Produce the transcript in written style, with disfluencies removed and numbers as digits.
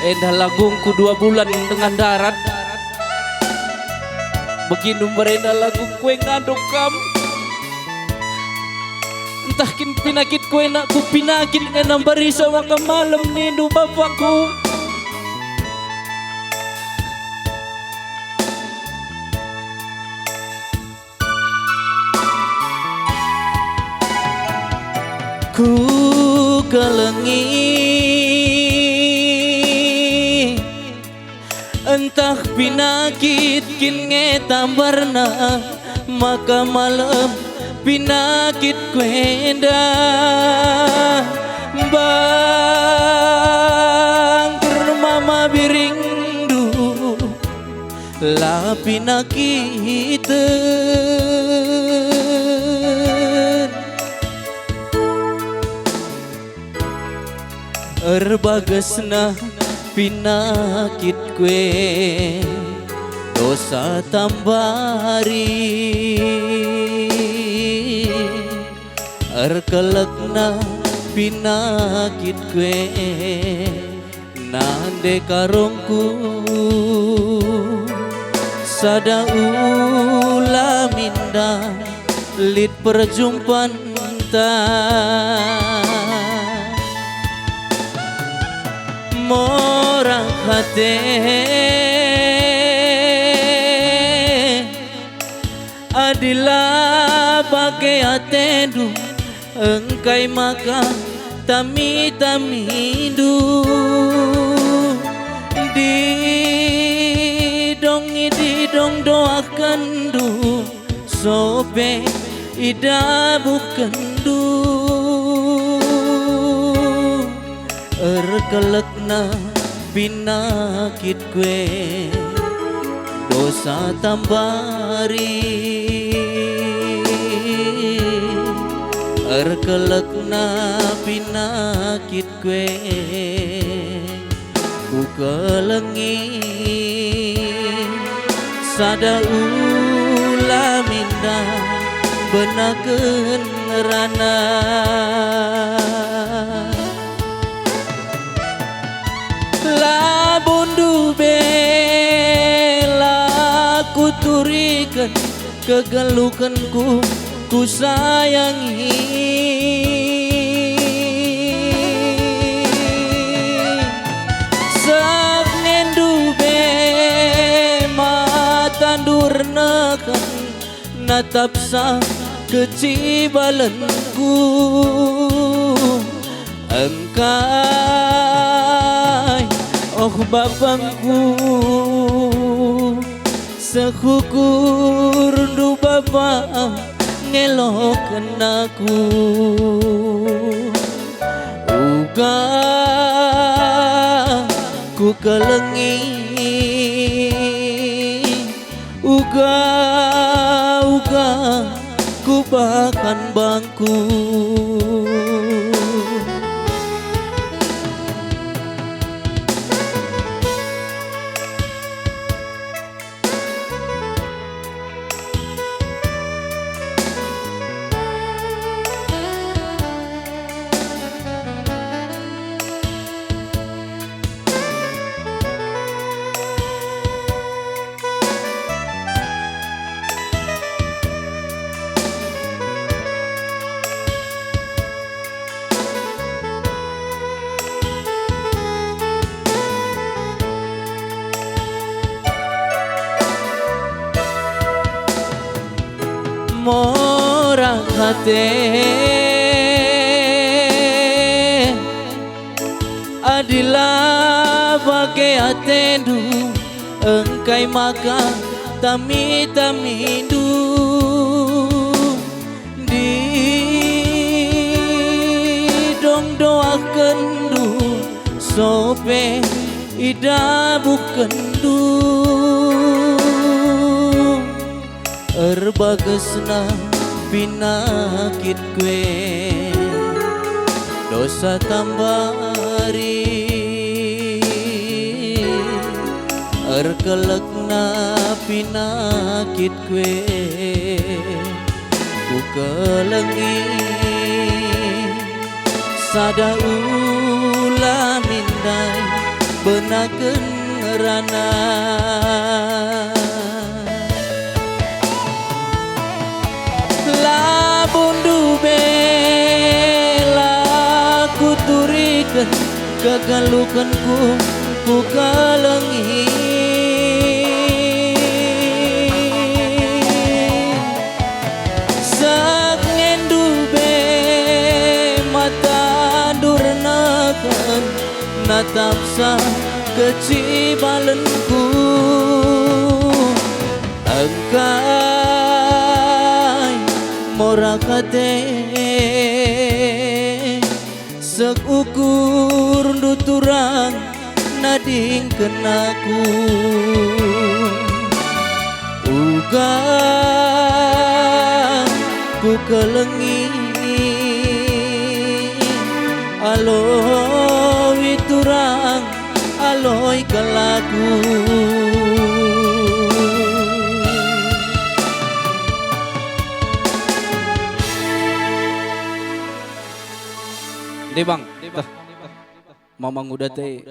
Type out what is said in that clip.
Endah lagungku 2 bulan dengan darat. Begini merendah lagu kue ngandung kam. Entah kin pinakit kue nak ku pinakit ngenam barisa maka malam nindu bapakku. Ku kelengi entah pinakit kin ngetambarna maka malam pinakit kuenda bangker mama biringdu la pinakit erbagesna pinakit kue dosa tambari erkelekna pinakit kue nande karongku sada ulaminda lit perjumpaan morang hati adilah pakai atendu engkai maka tamidu di dong doakan du sobe ida bukan du erkelekna pinakit kue dosa tambari erkelekna pinakit kue ku kelengi sada ulaminda benakeun rana labundu bela ku turikan kegelukanku ku sayangi sak nendu be matandur nekan natapsa kecibalanku engkai oh bapangku sekukur du bapak ngelokan aku uga ku kelengi uga ku bahkan bangku morang hati adilah pakai atendu engkai maka tamidu di dong doakan du sope ida bukan du erbagesna pinakit kue dosa tambari erkelekna pinakit kue ku kelengi sada ulamindai benakeun ngerana. Lamun dubela kuturikeun kagalukanku ku kalengit. Sak ngendu be mata durnakeun natapsa kecibalenku. Engkai morakate sek ukur nuturang nading kenaku. Ugang ku kelengit aloy turang aloy kelaku. Di bang, mamang udah teh